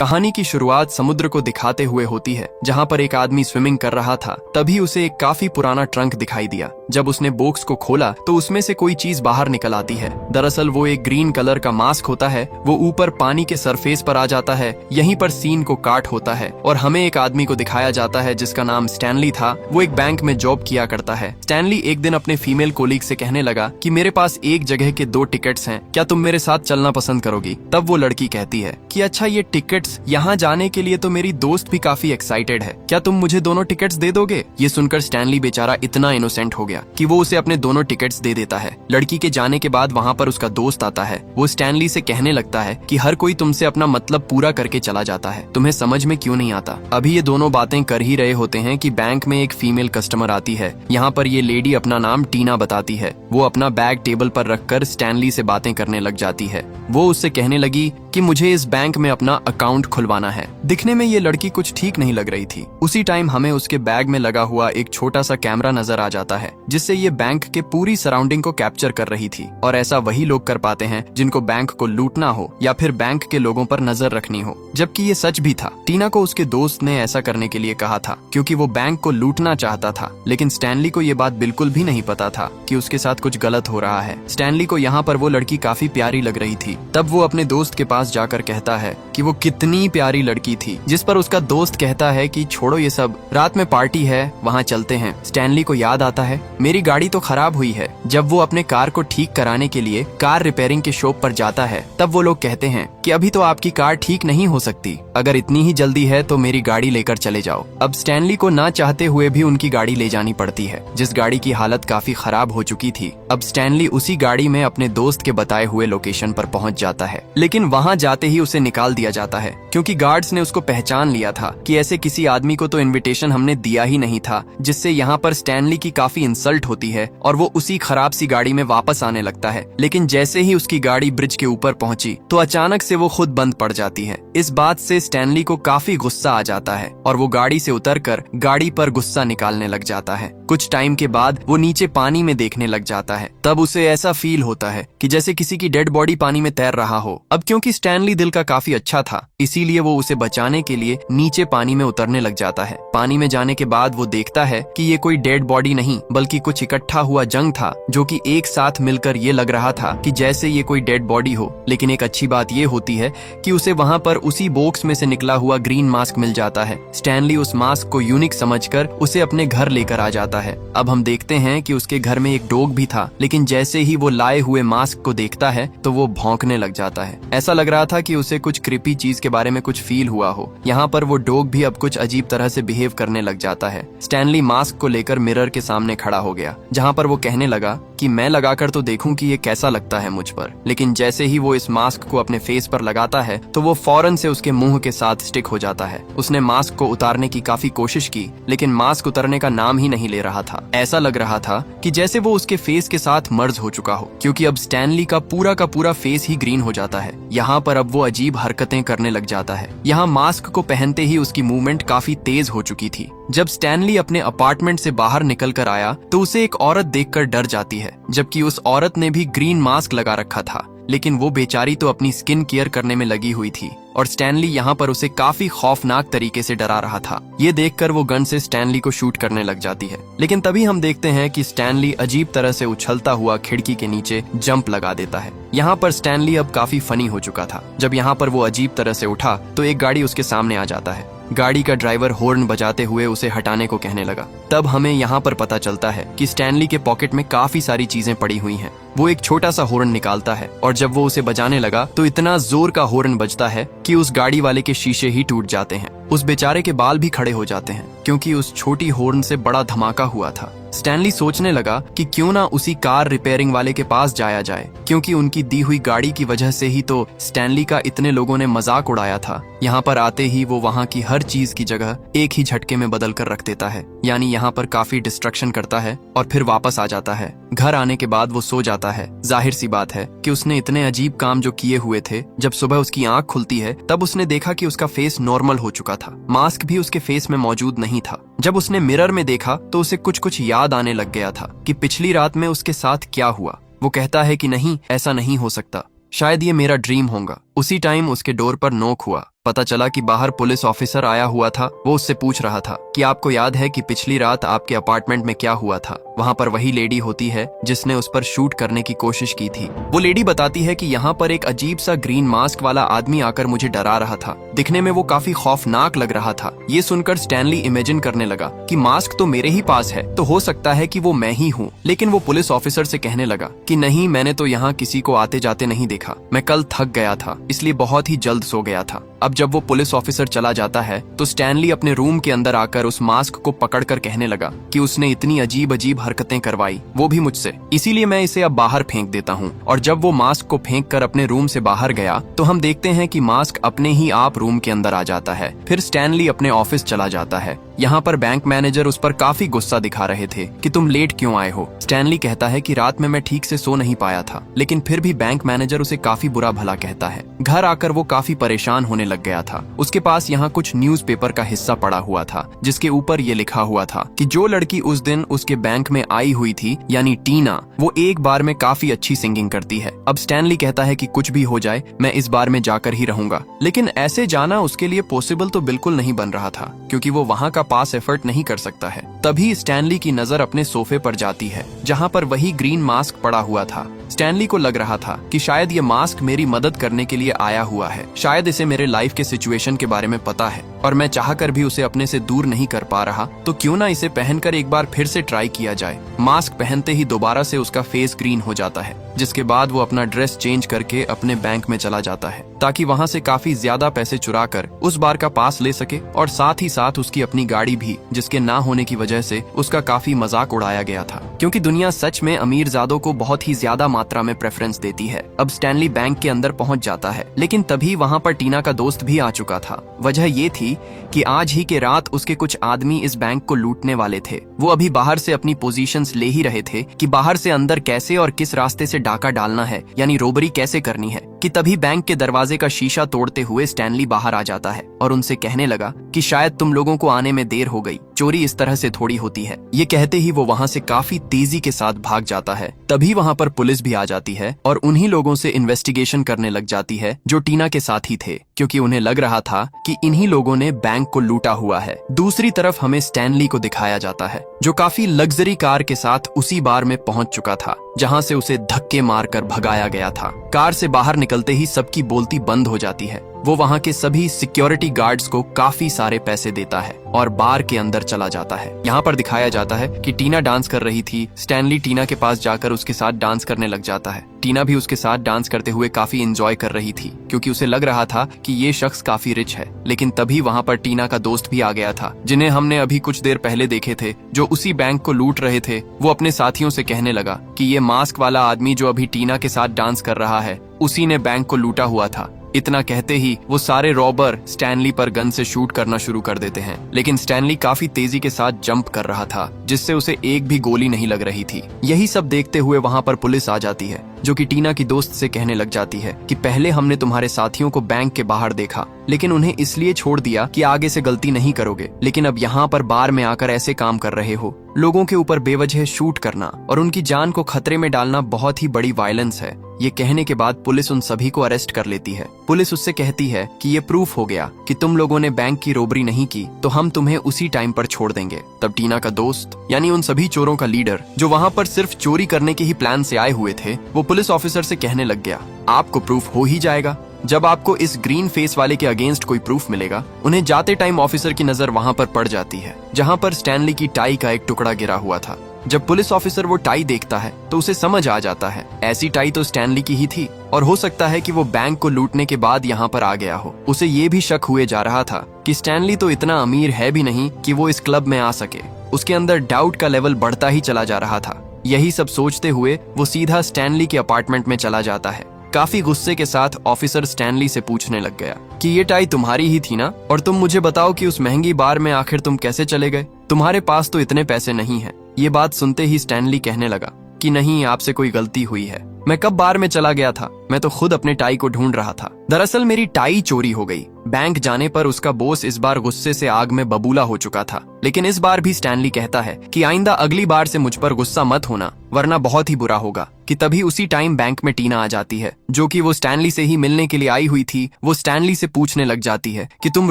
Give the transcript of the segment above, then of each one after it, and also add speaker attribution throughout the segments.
Speaker 1: कहानी की शुरुआत समुद्र को दिखाते हुए होती है, जहाँ पर एक आदमी स्विमिंग कर रहा था। तभी उसे एक काफी पुराना ट्रंक दिखाई दिया। जब उसने बॉक्स को खोला तो उसमें से कोई चीज बाहर निकल आती है। दरअसल वो एक ग्रीन कलर का मास्क होता है। वो ऊपर पानी के सरफेस पर आ जाता है। यहीं पर सीन को काट होता है और हमें एक आदमी को दिखाया जाता है जिसका नाम स्टैनली था। वो एक बैंक में जॉब किया करता है। स्टैनली एक दिन अपने फीमेल कोलीग से कहने लगा कि मेरे पास एक जगह के 2 टिकट्स हैं, क्या तुम मेरे साथ चलना पसंद करोगी? तब वो लड़की कहती है कि अच्छा, ये टिकट्स यहाँ जाने के लिए तो मेरी दोस्त भी काफी एक्साइटेड है, क्या तुम मुझे दोनों टिकट्स दे दोगे? ये सुनकर स्टैनली बेचारा इतना इनोसेंट हो गया कि वो उसे अपने दोनों टिकट्स दे देता है। लड़की के जाने के बाद वहाँ पर उसका दोस्त आता है। वो स्टैनली से कहने लगता है कि हर कोई तुमसे अपना मतलब पूरा करके चला जाता है, तुम्हें समझ में क्यों नहीं आता? अभी ये दोनों बातें कर ही रहे होते हैं कि बैंक में एक फीमेल कस्टमर आती है। यहाँ पर ये लेडी अपना नाम टीना बताती है। वो अपना बैग टेबल पर रखकर स्टैनली से बातें करने लग जाती है। वो उससे कहने लगी कि मुझे इस बैंक में अपना अकाउंट खुलवाना है। दिखने में ये लड़की कुछ ठीक नहीं लग रही थी। उसी टाइम हमें उसके बैग में लगा हुआ एक छोटा सा कैमरा नजर आ जाता है, जिससे ये बैंक के पूरी सराउंडिंग को कैप्चर कर रही थी। और ऐसा वही लोग कर पाते हैं जिनको बैंक को लूटना हो या फिर बैंक के लोगों पर नजर रखनी हो। जबकि ये सच भी था। टीना को उसके दोस्त ने ऐसा करने के लिए कहा था क्योंकि वो बैंक को लूटना चाहता था, लेकिन स्टैनली को ये बात बिल्कुल भी नहीं पता था कि उसके साथ कुछ गलत हो रहा है। स्टैनली को यहाँ पर वो लड़की काफी प्यारी लग रही थी। तब वो अपने दोस्त के पास जाकर कहता है कि वो कितनी प्यारी लड़की थी, जिस पर उसका दोस्त कहता है कि छोड़ो ये सब, रात में पार्टी है, वहाँ चलते हैं। स्टैनली को याद आता है मेरी गाड़ी तो खराब हुई है। जब वो अपने कार को ठीक कराने के लिए कार रिपेयरिंग के शॉप पर जाता है, तब वो लोग कहते हैं कि अभी तो आपकी कार ठीक नहीं हो सकती, अगर इतनी ही जल्दी है तो मेरी गाड़ी लेकर चले जाओ। अब स्टैनली को ना चाहते हुए भी उनकी गाड़ी ले जानी पड़ती है, जिस गाड़ी की हालत काफी खराब हो चुकी थी। अब स्टैनली उसी गाड़ी में अपने दोस्त के बताए हुए लोकेशन पर पहुंच जाता है, लेकिन वहां जाते ही उसे निकाल दिया जाता है क्योंकि गार्ड्स ने उसको पहचान लिया था कि ऐसे किसी आदमी को तो इनविटेशन हमने दिया ही नहीं था, जिससे यहाँ पर स्टैनली की काफी इंसल्ट होती है और वो उसी खराब सी गाड़ी में वापस आने लगता है। लेकिन जैसे ही उसकी गाड़ी ब्रिज के ऊपर पहुंची तो अचानक से वो खुद बंद पड़ जाती है। इस बात से स्टैनली को काफी गुस्सा आ जाता है और वो गाड़ी से उतरकर गाड़ी पर गुस्सा निकालने लग जाता है। कुछ टाइम के बाद वो नीचे पानी में देखने लग जाता है। तब उसे ऐसा फील होता है कि जैसे किसी की डेड बॉडी पानी में तैर रहा हो। अब क्योंकि स्टैनली दिल का काफी अच्छा था, इसीलिए वो उसे बचाने के लिए नीचे पानी में उतरने लग जाता है। पानी में जाने के बाद वो देखता है कि ये कोई डेड बॉडी नहीं बल्कि कुछ इकट्ठा हुआ जंग था, जो कि एक साथ मिलकर ये लग रहा था कि जैसे ये कोई डेड बॉडी हो। लेकिन एक अच्छी बात ये होती है कि उसे वहाँ पर उसी बॉक्स में से निकला हुआ ग्रीन मास्क मिल जाता है। स्टैनली उस मास्क को यूनिक समझकर उसे अपने घर लेकर आ जाता है। अब हम देखते हैं कि उसके घर में एक डॉग भी था, लेकिन जैसे ही वो लाए हुए मास्क को देखता है तो वो भौंकने लग जाता है। ऐसा लग रहा था कि उसे कुछ क्रीपी चीज के बारे में कुछ फील हुआ हो। यहाँ पर वो डॉग भी अब कुछ अजीब तरह से बिहेव करने लग जाता है। स्टैनली मास्क को लेकर मिरर के सामने खड़ा हो गया, जहाँ पर वो कहने लगा कि मैं लगाकर तो देखूं कि ये कैसा लगता है मुझ पर। लेकिन जैसे ही वो इस मास्क को अपने फेस पर लगाता है तो वो फौरन से उसके मुंह के साथ स्टिक हो जाता है। उसने मास्क को उतारने की काफी कोशिश की, लेकिन मास्क उतरने का नाम ही नहीं ले रहा था। ऐसा लग रहा था कि जैसे वो उसके फेस के साथ मर्ज हो चुका हो, क्योंकि अब स्टैनली का पूरा फेस ही ग्रीन हो जाता है। यहाँ पर अब वो अजीब हरकतें करने लग जाता है। यहाँ मास्क को पहनते ही उसकी मूवमेंट काफी तेज हो चुकी थी। जब स्टैनली अपने अपार्टमेंट से बाहर निकल कर आया तो उसे एक औरत देखकर डर जाती है, जबकि उस औरत ने भी ग्रीन मास्क लगा रखा था। लेकिन वो बेचारी तो अपनी स्किन केयर करने में लगी हुई थी और स्टैनली यहाँ पर उसे काफी खौफनाक तरीके से डरा रहा था। ये देखकर वो गन से स्टैनली को शूट करने लग जाती है। लेकिन तभी हम देखते हैं कि स्टैनली अजीब तरह से उछलता हुआ खिड़की के नीचे जंप लगा देता है। यहाँ पर स्टैनली अब काफी फनी हो चुका था। जब यहाँ पर वो अजीब तरह से उठा तो एक गाड़ी उसके सामने आ जाता है। गाड़ी का ड्राइवर हॉर्न बजाते हुए उसे हटाने को कहने लगा। तब हमें यहाँ पर पता चलता है कि स्टैनली के पॉकेट में काफी सारी चीजें पड़ी हुई हैं। वो एक छोटा सा हॉर्न निकालता है और जब वो उसे बजाने लगा तो इतना जोर का हॉर्न बजता है कि उस गाड़ी वाले के शीशे ही टूट जाते हैं। उस बेचारे के बाल भी खड़े हो जाते हैं क्योंकि उस छोटी हॉर्न से बड़ा धमाका हुआ था। स्टैनली सोचने लगा कि क्यों ना उसी कार रिपेयरिंग वाले के पास जाया जाए, क्योंकि उनकी दी हुई गाड़ी की वजह से ही तो स्टैनली का इतने लोगों ने मजाक उड़ाया था। यहाँ पर आते ही वो वहाँ की हर चीज की जगह एक ही झटके में बदल कर रख देता है, यानी यहाँ पर काफी डिस्ट्रक्शन करता है और फिर वापस आ जाता है। घर आने के बाद वो सो जाता है। जाहिर सी बात है कि उसने इतने अजीब काम जो किए हुए थे। जब सुबह उसकी आंख खुलती है तब उसने देखा कि उसका फेस नॉर्मल हो चुका था। मास्क भी उसके फेस में मौजूद नहीं था। जब उसने मिरर में देखा तो उसे कुछ याद आने लग गया था कि पिछली रात में उसके साथ क्या हुआ। वो कहता है कि नहीं, ऐसा नहीं हो सकता, शायद ये मेरा ड्रीम होगा। उसी टाइम उसके डोर पर नॉक हुआ पता चला कि बाहर पुलिस ऑफिसर आया हुआ था। वो उससे पूछ रहा था कि आपको याद है कि पिछली रात आपके अपार्टमेंट में क्या हुआ था। वहाँ पर वही लेडी होती है जिसने उस पर शूट करने की कोशिश की थी। वो लेडी बताती है कि यहाँ पर एक अजीब सा ग्रीन मास्क वाला आदमी आकर मुझे डरा रहा था। दिखने में वो काफी खौफनाक लग रहा था। ये सुनकर स्टैनली इमेजिन करने लगा कि मास्क तो मेरे ही पास है, तो हो सकता है कि वो मैं ही हूँ। लेकिन वो पुलिस ऑफिसर से कहने लगा कि नहीं, मैंने तो यहाँ किसी को आते जाते नहीं देखा। मैं कल थक गया था, इसलिए बहुत ही जल्द सो गया था। अब जब वो पुलिस ऑफिसर चला जाता है तो स्टैनली अपने रूम के अंदर आकर उस मास्क को पकड़कर कहने लगा कि उसने इतनी अजीब अजीब हरकतें करवाई, वो भी मुझसे, इसीलिए मैं इसे अब बाहर फेंक देता हूँ। और जब वो मास्क को फेंक कर अपने रूम से बाहर गया तो हम देखते हैं कि मास्क अपने ही आप रूम के अंदर आ जाता है। फिर स्टैनली अपने ऑफिस चला जाता है। यहाँ पर बैंक मैनेजर उस पर काफी गुस्सा दिखा रहे थे कि तुम लेट क्यों आए हो। स्टैनली कहता है कि रात में मैं ठीक से सो नहीं पाया था, लेकिन फिर भी बैंक मैनेजर उसे काफी बुरा भला कहता है। घर आकर वो काफी परेशान होने लग गया था। उसके पास यहाँ कुछ न्यूज़पेपर का हिस्सा पड़ा हुआ था जिसके ऊपर ये लिखा हुआ था कि जो लड़की उस दिन उसके बैंक में आई हुई थी, यानी टीना, वो एक बार में काफी अच्छी सिंगिंग करती है। अब स्टैनली कहता है कि कुछ भी हो जाए मैं इस बार में जाकर ही रहूंगा। लेकिन ऐसे जाना उसके लिए पॉसिबल तो बिल्कुल नहीं बन रहा था, क्योंकि वो वहाँ का पास एफर्ट नहीं कर सकता है। तभी स्टैनली की नजर अपने सोफे पर जाती है जहाँ पर वही ग्रीन मास्क पड़ा हुआ था। स्टैनली को लग रहा था कि शायद ये मास्क मेरी मदद करने के लिए आया हुआ है, शायद इसे मेरे लाइफ के सिचुएशन के बारे में पता है और मैं चाहकर भी उसे अपने से दूर नहीं कर पा रहा, तो क्यों ना इसे पहनकर एक बार फिर से ट्राई किया जाए। मास्क पहनते ही दोबारा से उसका फेस ग्रीन हो जाता है, जिसके बाद वो अपना ड्रेस चेंज करके अपने बैंक में चला जाता है ताकि वहाँ से काफी ज्यादा पैसे चुरा कर उस बार का पास ले सके और साथ ही साथ उसकी अपनी गाड़ी भी, जिसके ना होने की वजह से उसका काफी मजाक उड़ाया गया था, क्योंकि दुनिया सच में अमीरजादों को बहुत ही ज्यादा मात्रा में प्रेफरेंस देती है। अब स्टैनली बैंक के अंदर पहुंच जाता है, लेकिन तभी वहाँ पर टीना का दोस्त भी आ चुका था। वजह ये थी कि आज ही के रात उसके कुछ आदमी इस बैंक को लूटने वाले थे। वो अभी बाहर से अपनी पोजीशंस ले ही रहे थे कि बाहर से अंदर कैसे और किस रास्ते से डाका डालना है, यानी रोबरी कैसे करनी है, कि तभी बैंक के दरवाजे का शीशा तोड़ते हुए स्टैनली बाहर आ जाता है और उनसे कहने लगा कि शायद तुम लोगों को आने में देर हो गई, चोरी इस तरह से थोड़ी होती है। ये कहते ही वो वहाँ से काफी तेजी के साथ भाग जाता है। तभी वहाँ पर पुलिस भी आ जाती है और उन्हीं लोगों से इन्वेस्टिगेशन करने लग जाती है जो टीना के साथ ही थे, क्योंकि उन्हें लग रहा था कि इन्हीं लोगों ने बैंक को लूटा हुआ है। दूसरी तरफ हमें स्टैनली को दिखाया जाता है जो काफी लग्जरी कार के साथ उसी बार में पहुंच चुका था जहां से उसे धक्के मारकर भगाया गया था। कार से बाहर निकलते ही सबकी बोलती बंद हो जाती है। वो वहां के सभी सिक्योरिटी गार्ड्स को काफी सारे पैसे देता है और बार के अंदर चला जाता है। यहाँ पर दिखाया जाता है कि टीना डांस कर रही थी। स्टैनली टीना के पास जाकर उसके साथ डांस करने लग जाता है। टीना भी उसके साथ डांस करते हुए काफी एंजॉय कर रही थी, क्योंकि उसे लग रहा था कि ये शख्स काफी रिच है। लेकिन तभी वहाँ पर टीना का दोस्त भी आ गया था, जिन्हें हमने अभी कुछ देर पहले देखे थे, जो उसी बैंक को लूट रहे थे। वो अपने साथियों से कहने लगा कि ये मास्क वाला आदमी जो अभी टीना के साथ डांस कर रहा है, उसी ने बैंक को लूटा हुआ था। इतना कहते ही वो सारे रॉबर स्टैनली पर गन से शूट करना शुरू कर देते हैं, लेकिन स्टैनली काफी तेजी के साथ जंप कर रहा था, जिससे उसे एक भी गोली नहीं लग रही थी। यही सब देखते हुए वहाँ पर पुलिस आ जाती है, जो कि टीना की दोस्त से कहने लग जाती है कि पहले हमने तुम्हारे साथियों को बैंक के बाहर देखा, लेकिन उन्हें इसलिए छोड़ दिया कि आगे से गलती नहीं करोगे, लेकिन अब यहाँ पर बार में आकर ऐसे काम कर रहे हो। लोगों के ऊपर बेवजह शूट करना और उनकी जान को खतरे में डालना बहुत ही बड़ी वायलेंस है। ये कहने के बाद पुलिस उन सभी को अरेस्ट कर लेती है। पुलिस उससे कहती है कि ये प्रूफ हो गया कि तुम लोगों ने बैंक की रोबरी नहीं की, तो हम तुम्हें उसी टाइम पर छोड़ देंगे। तब टीना का दोस्त, यानी उन सभी चोरों का लीडर जो वहाँ पर सिर्फ चोरी करने के ही प्लान से आए हुए थे, वो पुलिस ऑफिसर से कहने लग गया, आपको प्रूफ हो ही जाएगा। जब आपको इस ग्रीन फेस वाले के अगेंस्ट कोई प्रूफ मिलेगा। उन्हें जाते टाइम ऑफिसर की नजर वहाँ पर पड़ जाती है जहाँ पर स्टैनली की टाई का एक टुकड़ा गिरा हुआ था। जब पुलिस ऑफिसर वो टाई देखता है तो उसे समझ आ जाता है ऐसी टाई तो स्टैनली की ही थी और हो सकता है कि वो बैंक को लूटने के बाद यहाँ पर आ गया हो। उसे ये भी शक हुए जा रहा था कि स्टैनली तो इतना अमीर है भी नहीं कि वो इस क्लब में आ सके। उसके अंदर डाउट का लेवल बढ़ता ही चला जा रहा था। यही सब सोचते हुए वो सीधा स्टैनली के अपार्टमेंट में चला जाता है। काफी गुस्से के साथ ऑफिसर स्टैनली से पूछने लग गया कि ये टाई तुम्हारी ही थी ना, और तुम मुझे बताओ कि उस महंगी बार में आखिर तुम कैसे चले गए, तुम्हारे पास तो इतने पैसे नहीं है। ये बात सुनते ही स्टैनली कहने लगा कि नहीं, आपसे कोई गलती हुई है, मैं कब बार में चला गया था, मैं तो खुद अपने टाई को ढूंढ रहा था। दरअसल मेरी टाई चोरी हो गई। बैंक जाने पर उसका बॉस इस बार गुस्से से आग में बबूला हो चुका था, लेकिन इस बार भी स्टैनली कहता है कि आइंदा अगली बार से मुझ पर गुस्सा मत होना, वरना बहुत ही बुरा होगा। कि तभी उसी टाइम बैंक में टीना आ जाती है, जो कि वो स्टैनली से ही मिलने के लिए आई हुई थी। वो स्टैनली से पूछने लग जाती है कि तुम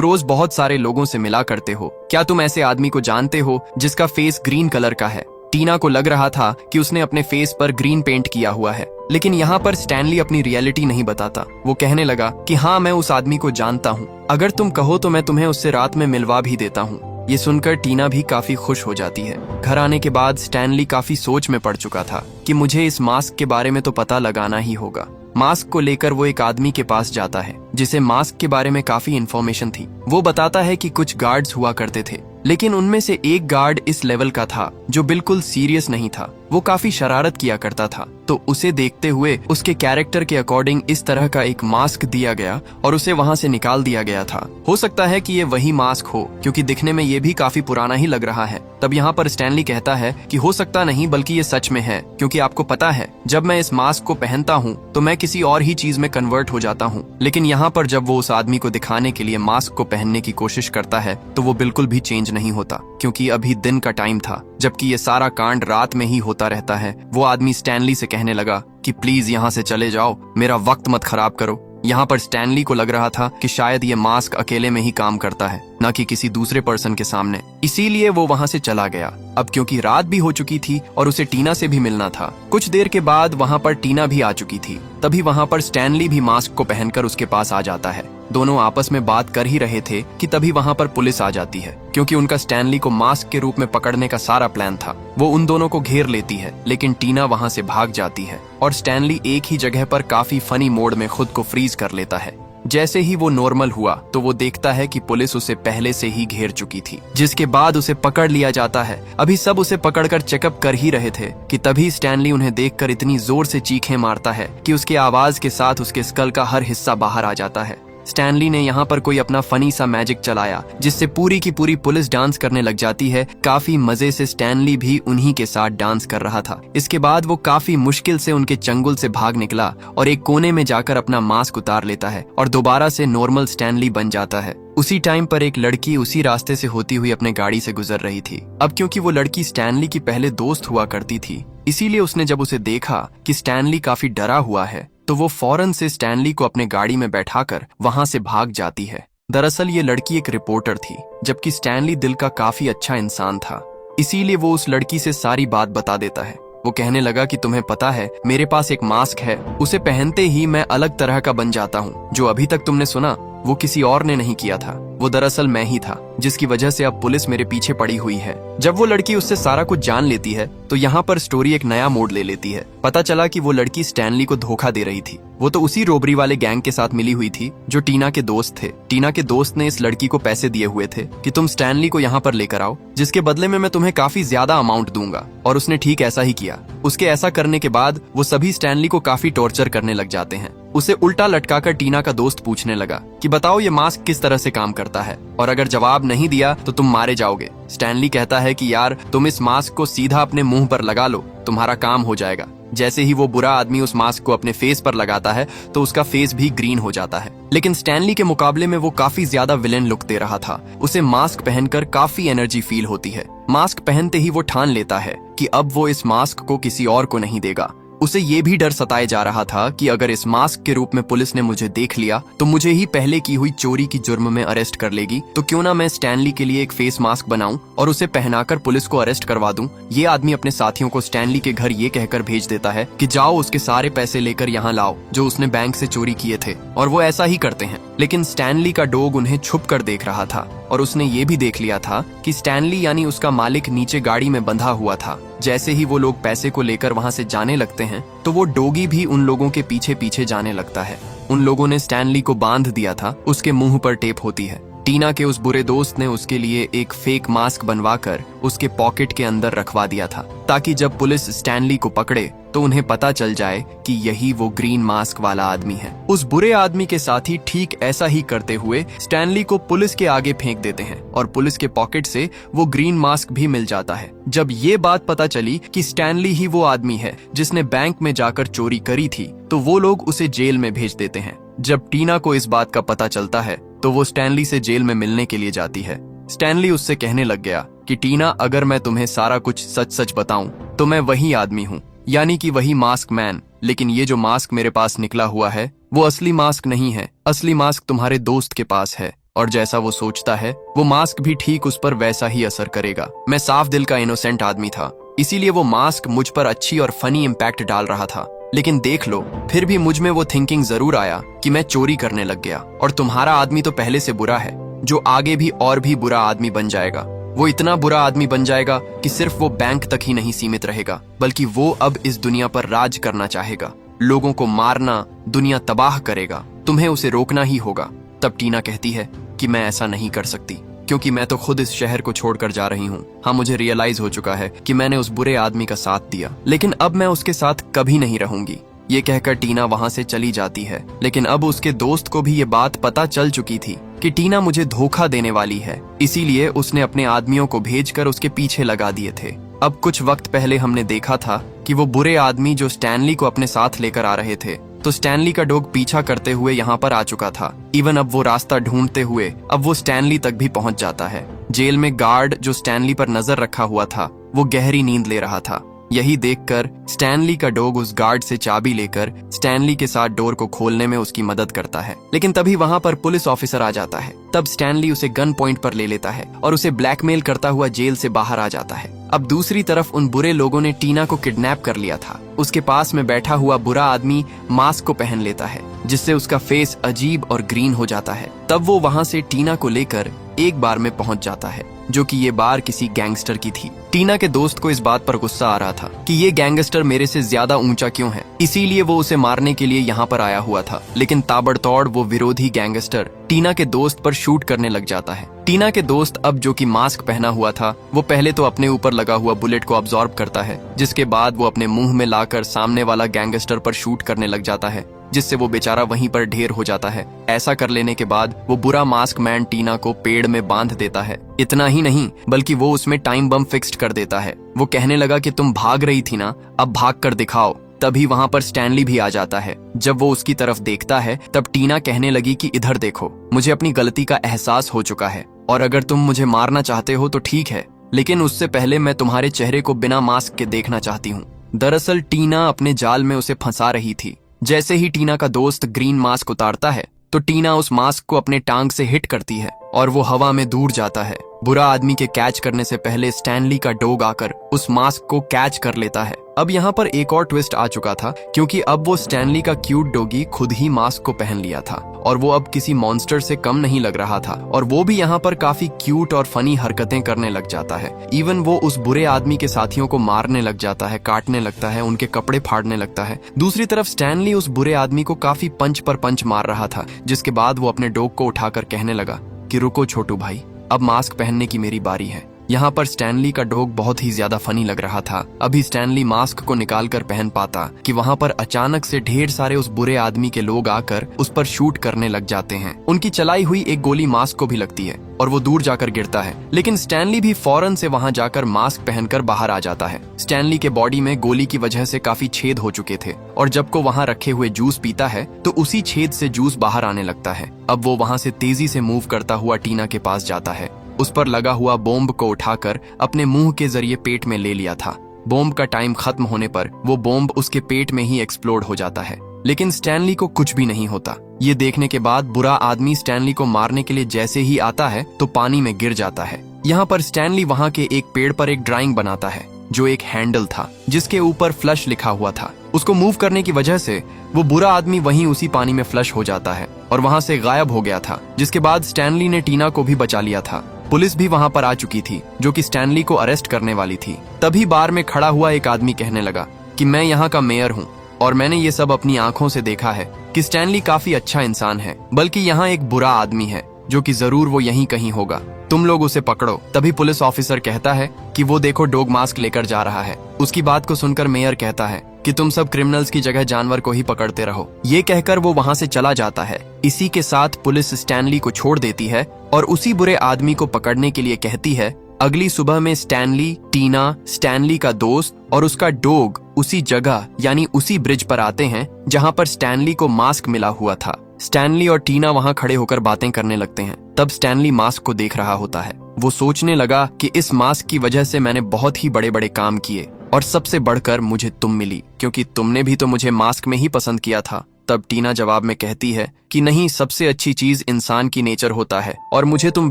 Speaker 1: रोज बहुत सारे लोगों से मिला करते हो, क्या तुम ऐसे आदमी को जानते हो जिसका फेस ग्रीन कलर का है। टीना को लग रहा था कि उसने अपने फेस पर ग्रीन पेंट किया हुआ है, लेकिन यहाँ पर स्टैनली अपनी रियलिटी नहीं बताता। वो कहने लगा कि हाँ, मैं उस आदमी को जानता हूँ, अगर तुम कहो तो मैं तुम्हें उससे रात में मिलवा भी देता हूँ। ये सुनकर टीना भी काफी खुश हो जाती है। घर आने के बाद स्टैनली काफी सोच में पड़ चुका था कि मुझे इस मास्क के बारे में तो पता लगाना ही होगा। मास्क को लेकर वो एक आदमी के पास जाता है जिसे मास्क के बारे में काफी इन्फॉर्मेशन थी। वो बताता है कि कुछ गार्ड्स हुआ करते थे, लेकिन उनमें से एक गार्ड इस लेवल का था जो बिल्कुल सीरियस नहीं था। वो काफी शरारत किया करता था, तो उसे देखते हुए उसके कैरेक्टर के अकॉर्डिंग इस तरह का एक मास्क दिया गया और उसे वहां से निकाल दिया गया था। हो सकता है कि ये वही मास्क हो, क्योंकि दिखने में ये भी काफी पुराना ही लग रहा है। तब यहाँ पर स्टैनली कहता है कि हो सकता नहीं, बल्कि ये सच में है, क्योंकि आपको पता है जब मैं इस मास्क को पहनता हूँ तो मैं किसी और ही चीज में कन्वर्ट हो जाता हूँ। लेकिन यहाँ पर जब वो उस आदमी को दिखाने के लिए मास्क को पहनने की कोशिश करता है तो वो बिल्कुल भी चेंज नहीं होता, क्योंकि अभी दिन का टाइम था, जबकि ये सारा कांड रात में ही होता रहता है। वो आदमी स्टैनली से कहने लगा कि प्लीज यहाँ से चले जाओ, मेरा वक्त मत खराब करो। यहाँ पर स्टैनली को लग रहा था कि शायद ये मास्क अकेले में ही काम करता है, न कि किसी दूसरे पर्सन के सामने, इसीलिए वो वहाँ से चला गया। अब क्योंकि रात भी हो चुकी थी और उसे टीना से भी मिलना था। कुछ देर के बाद वहाँ पर टीना भी आ चुकी थी। तभी वहाँ पर स्टैनली भी मास्क को पहनकर उसके पास आ जाता है। दोनों आपस में बात कर ही रहे थे कि तभी वहाँ पर पुलिस आ जाती है, क्योंकि उनका स्टैनली को मास्क के रूप में पकड़ने का सारा प्लान था। वो उन दोनों को घेर लेती है, लेकिन टीना वहाँ से भाग जाती है और स्टैनली एक ही जगह पर काफी फनी मोड में खुद को फ्रीज कर लेता है। जैसे ही वो नॉर्मल हुआ तो वो देखता है कि पुलिस उसे पहले से ही घेर चुकी थी, जिसके बाद उसे पकड़ लिया जाता है। अभी सब उसे पकड़कर चेकअप कर ही रहे थे कि तभी स्टैनली उन्हें देखकर इतनी जोर से चीखें मारता है कि उसके आवाज के साथ उसके स्कल का हर हिस्सा बाहर आ जाता है। स्टैनली ने यहाँ पर कोई अपना फनी सा मैजिक चलाया, जिससे पूरी की पूरी पुलिस डांस करने लग जाती है। काफी मजे से स्टैनली भी उन्हीं के साथ डांस कर रहा था। इसके बाद वो काफी मुश्किल से उनके चंगुल से भाग निकला और एक कोने में जाकर अपना मास्क उतार लेता है और दोबारा से नॉर्मल स्टैनली बन जाता है। उसी टाइम पर एक लड़की उसी रास्ते से होती हुई अपने गाड़ी से गुजर रही थी। अब क्योंकि वो लड़की स्टैनली की पहले दोस्त हुआ करती थी, इसीलिए उसने जब उसे देखा कि स्टैनली काफी डरा हुआ है तो वो फौरन से स्टैनली को अपने गाड़ी में बैठाकर वहां से भाग जाती है। दरअसल ये लड़की एक रिपोर्टर थी, जबकि स्टैनली दिल का काफी अच्छा इंसान था, इसीलिए वो उस लड़की से सारी बात बता देता है। वो कहने लगा कि तुम्हें पता है मेरे पास एक मास्क है, उसे पहनते ही मैं अलग तरह का बन जाता हूँ। जो अभी तक तुमने सुना वो किसी और ने नहीं किया था, वो दरअसल मैं ही था, जिसकी वजह से अब पुलिस मेरे पीछे पड़ी हुई है। जब वो लड़की उससे सारा कुछ जान लेती है तो यहाँ पर स्टोरी एक नया मोड़ ले लेती है। पता चला कि वो लड़की स्टैनली को धोखा दे रही थी। वो तो उसी रोबरी वाले गैंग के साथ मिली हुई थी जो टीना के दोस्त थे। टीना के दोस्त ने इस लड़की को पैसे दिए हुए थे कि तुम स्टैनली को यहाँ पर लेकर आओ, जिसके बदले में मैं तुम्हें काफी ज्यादा अमाउंट दूंगा, और उसने ठीक ऐसा ही किया। उसके ऐसा करने के बाद वो सभी स्टैनली को काफी टॉर्चर करने लग जाते हैं। उसे उल्टा लटकाकर टीना का दोस्त पूछने लगा कि बताओ ये मास्क किस तरह से काम करता है, और अगर जवाब नहीं दिया तो तुम मारे जाओगे। स्टैनली कहता है कि यार तुम इस मास्क को सीधा अपने मुंह पर लगा लो, तुम्हारा काम हो जाएगा। जैसे ही वो बुरा आदमी उस मास्क को अपने फेस पर लगाता है तो उसका फेस भी ग्रीन हो जाता है। लेकिन स्टैनली के मुकाबले में वो काफी ज्यादा विलेन लुक दे रहा था। उसे मास्क पहनकर काफी एनर्जी फील होती है। मास्क पहनते ही वो ठान लेता है कि अब वो इस मास्क को किसी और को नहीं देगा। उसे ये भी डर सताए जा रहा था कि अगर इस मास्क के रूप में पुलिस ने मुझे देख लिया तो मुझे ही पहले की हुई चोरी की जुर्म में अरेस्ट कर लेगी, तो क्यों ना मैं स्टैनली के लिए एक फेस मास्क बनाऊं और उसे पहनाकर पुलिस को अरेस्ट करवा दूं। ये आदमी अपने साथियों को स्टैनली के घर ये कहकर भेज देता है कि जाओ उसके सारे पैसे लेकर यहाँ लाओ जो उसने बैंक से चोरी किए थे, और वो ऐसा ही करते हैं। लेकिन स्टैनली का डॉग उन्हें छुप कर देख रहा था और उसने ये भी देख लिया था कि स्टैनली यानी उसका मालिक नीचे गाड़ी में बंधा हुआ था। जैसे ही वो लोग पैसे को लेकर वहां से जाने लगते हैं तो वो डॉगी भी उन लोगों के पीछे पीछे जाने लगता है। उन लोगों ने स्टैनली को बांध दिया था, उसके मुंह पर टेप होती है। टीना के उस बुरे दोस्त ने उसके लिए एक फेक मास्क बनवाकर उसके पॉकेट के अंदर रखवा दिया था, ताकि जब पुलिस स्टैनली को पकड़े तो उन्हें पता चल जाए कि यही वो ग्रीन मास्क वाला आदमी है। उस बुरे आदमी के साथी ठीक ऐसा ही करते हुए स्टैनली को पुलिस के आगे फेंक देते हैं और पुलिस के पॉकेट से वो ग्रीन मास्क भी मिल जाता है। जब ये बात पता चली कि स्टैनली ही वो आदमी है जिसने बैंक में जाकर चोरी करी थी, तो वो लोग उसे जेल में भेज देते हैं। जब टीना को इस बात का पता चलता है तो वो स्टैनली से जेल में मिलने के लिए जाती है। स्टैनली उससे कहने लग गया कि टीना, अगर मैं तुम्हें सारा कुछ सच सच बताऊं तो मैं वही आदमी हूँ, यानी कि वही मास्क मैन। लेकिन ये जो मास्क मेरे पास निकला हुआ है वो असली मास्क नहीं है। असली मास्क तुम्हारे दोस्त के पास है और जैसा वो सोचता है वो मास्क भी ठीक उस पर वैसा ही असर करेगा। मैं साफ दिल का इनोसेंट आदमी था, इसीलिए वो मास्क मुझ पर अच्छी और फनी इम्पैक्ट डाल रहा था। लेकिन देख लो, फिर भी मुझ में वो थिंकिंग जरूर आया कि मैं चोरी करने लग गया और तुम्हारा आदमी तो पहले से बुरा है, जो आगे भी और भी बुरा आदमी बन जाएगा। वो इतना बुरा आदमी बन जाएगा कि सिर्फ वो बैंक तक ही नहीं सीमित रहेगा, बल्कि वो अब इस दुनिया पर राज करना चाहेगा, लोगों को मारना, दुनिया तबाह करेगा। तुम्हें उसे रोकना ही होगा। तब टीना कहती है कि मैं ऐसा नहीं कर सकती, क्योंकि मैं तो खुद इस शहर को छोड़कर जा रही हूँ। हाँ, मुझे रियलाइज हो चुका है कि मैंने उस बुरे आदमी का साथ दिया, लेकिन अब मैं उसके साथ कभी नहीं रहूंगी। ये कहकर टीना वहाँ से चली जाती है। लेकिन अब उसके दोस्त को भी ये बात पता चल चुकी थी कि टीना मुझे धोखा देने वाली है, इसीलिए उसने अपने आदमियों को भेजकर उसके पीछे लगा दिए थे। अब कुछ वक्त पहले हमने देखा था कि वो बुरे आदमी जो स्टैनली को अपने साथ लेकर आ रहे थे, तो स्टैनली का डॉग पीछा करते हुए यहाँ पर आ चुका था। इवन अब वो रास्ता ढूंढते हुए अब वो स्टैनली तक भी पहुंच जाता है। जेल में गार्ड जो स्टैनली पर नजर रखा हुआ था वो गहरी नींद ले रहा था। यही देखकर स्टैनली का डॉग उस गार्ड से चाबी लेकर स्टैनली के साथ डोर को खोलने में उसकी मदद करता है। लेकिन तभी वहाँ पर पुलिस ऑफिसर आ जाता है। तब स्टैनली उसे गन पॉइंट पर ले लेता है और उसे ब्लैकमेल करता हुआ जेल से बाहर आ जाता है। अब दूसरी तरफ उन बुरे लोगों ने टीना को किडनैप कर लिया था। उसके पास में बैठा हुआ बुरा आदमी मास्क को पहन लेता है, जिससे उसका फेस अजीब और ग्रीन हो जाता है। तब वो वहाँ से टीना को लेकर एक बार में पहुंच जाता है, जो कि ये बार किसी गैंगस्टर की थी। टीना के दोस्त को इस बात पर गुस्सा आ रहा था कि ये गैंगस्टर मेरे से ज्यादा ऊंचा क्यों है, इसीलिए वो उसे मारने के लिए यहाँ पर आया हुआ था। लेकिन ताबड़तोड़ वो विरोधी गैंगस्टर टीना के दोस्त पर शूट करने लग जाता है। टीना के दोस्त अब जो कि मास्क पहना हुआ था, वो पहले तो अपने ऊपर लगा हुआ बुलेट को अब्सॉर्ब करता है, जिसके बाद वो अपने मुंह में लाकर सामने वाला गैंगस्टर पर शूट करने लग जाता है, जिससे वो बेचारा वहीं पर ढेर हो जाता है। ऐसा कर लेने के बाद वो बुरा मास्क मैन टीना को पेड़ में बांध देता है। इतना ही नहीं, बल्कि वो उसमें टाइम बम फिक्स्ड कर देता है। वो कहने लगा कि तुम भाग रही थी ना, अब भाग कर दिखाओ। तभी वहाँ पर स्टैनली भी आ जाता है। जब वो उसकी तरफ देखता है तब टीना कहने लगी कि इधर देखो, मुझे अपनी गलती का एहसास हो चुका है और अगर तुम मुझे मारना चाहते हो तो ठीक है, लेकिन उससे पहले मैं तुम्हारे चेहरे को बिना मास्क के देखना चाहती हूँ। दरअसल टीना अपने जाल में उसे फंसा रही थी। जैसे ही टीना का दोस्त ग्रीन मास्क उतारता है तो टीना उस मास्क को अपने टांग से हिट करती है और वो हवा में दूर जाता है। बुरा आदमी के कैच करने से पहले स्टैनली का डॉग आकर उस मास्क को कैच कर लेता है। अब यहाँ पर एक और ट्विस्ट आ चुका था, क्योंकि अब वो स्टैनली का क्यूट डॉगी खुद ही मास्क को पहन लिया था और वो अब किसी मॉन्स्टर से कम नहीं लग रहा था और वो भी यहाँ पर काफी क्यूट और फनी हरकतें करने लग जाता है। इवन वो उस बुरे आदमी के साथियों को मारने लग जाता है, काटने लगता है, उनके कपड़े फाड़ने लगता है। दूसरी तरफ स्टैनली उस बुरे आदमी को काफी पंच पर पंच मार रहा था, जिसके बाद वो अपने डॉग को उठाकर कहने लगा कि रुको छोटू भाई, अब मास्क पहनने की मेरी बारी है। यहाँ पर स्टैनली का डॉग बहुत ही ज्यादा फनी लग रहा था। अभी स्टैनली मास्क को निकाल कर पहन पाता कि वहाँ पर अचानक से ढेर सारे उस बुरे आदमी के लोग आकर उस पर शूट करने लग जाते हैं। उनकी चलाई हुई एक गोली मास्क को भी लगती है और वो दूर जाकर गिरता है, लेकिन स्टैनली भी फौरन से वहाँ जाकर मास्क पहनकर बाहर आ जाता है। स्टैनली के बॉडी में गोली की वजह से काफी छेद हो चुके थे और जब को वहाँ रखे हुए जूस पीता है तो उसी छेद से जूस बाहर आने लगता है। अब वो वहाँ से तेजी से मूव करता हुआ टीना के पास जाता है। उस पर लगा हुआ बॉम्ब को उठाकर अपने मुंह के जरिए पेट में ले लिया था। बॉम्ब का टाइम खत्म होने पर वो बॉम्ब उसके पेट में ही एक्सप्लोड हो जाता है, लेकिन स्टैनली को कुछ भी नहीं होता। ये देखने के बाद बुरा आदमी स्टैनली को मारने के लिए जैसे ही आता है तो पानी में गिर जाता है। यहाँ पर स्टैनली वहाँ के एक पेड़ पर एक ड्राइंग बनाता है, जो एक हैंडल था जिसके ऊपर फ्लश लिखा हुआ था। उसको मूव करने की वजह से वो बुरा आदमी वहीं उसी पानी में फ्लश हो जाता है और वहाँ से गायब हो गया था, जिसके बाद स्टैनली ने टीना को भी बचा लिया था। पुलिस भी वहाँ पर आ चुकी थी, जो कि स्टैनली को अरेस्ट करने वाली थी। तभी बार में खड़ा हुआ एक आदमी कहने लगा कि मैं यहाँ का मेयर हूँ और मैंने ये सब अपनी आंखों से देखा है कि स्टैनली काफी अच्छा इंसान है, बल्कि यहाँ एक बुरा आदमी है जो कि जरूर वो यहीं कहीं होगा। तुम लोग उसे पकड़ो। तभी पुलिस ऑफिसर कहता है कि वो देखो डॉग मास्क लेकर जा रहा है। उसकी बात को सुनकर मेयर कहता है कि तुम सब क्रिमिनल्स की जगह जानवर को ही पकड़ते रहो। ये कहकर वो वहाँ से चला जाता है। इसी के साथ पुलिस स्टैनली को छोड़ देती है और उसी बुरे आदमी को पकड़ने के लिए कहती है। अगली सुबह में स्टैनली, टीना, स्टैनली का दोस्त और उसका डॉग उसी जगह यानी उसी ब्रिज पर आते हैं जहाँ पर स्टैनली को मास्क मिला हुआ था। स्टैनली और टीना वहाँ खड़े होकर बातें करने लगते हैं। तब स्टैनली मास्क को देख रहा होता है। वो सोचने लगा कि इस मास्क की वजह से मैंने बहुत ही बड़े बड़े काम किए और सबसे बढ़कर मुझे तुम मिली, क्योंकि तुमने भी तो मुझे मास्क में ही पसंद किया था। तब टीना जवाब में कहती है कि नहीं, सबसे अच्छी चीज इंसान की नेचर होता है और मुझे तुम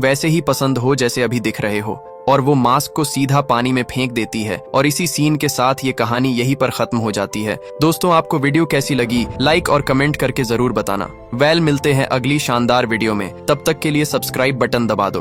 Speaker 1: वैसे ही पसंद हो जैसे अभी दिख रहे हो। और वो मास्क को सीधा पानी में फेंक देती है और इसी सीन के साथ ये कहानी यहीं पर खत्म हो जाती है। दोस्तों, आपको वीडियो कैसी लगी लाइक और कमेंट करके जरूर बताना। मिलते हैं अगली शानदार वीडियो में। तब तक के लिए सब्सक्राइब बटन दबा दो।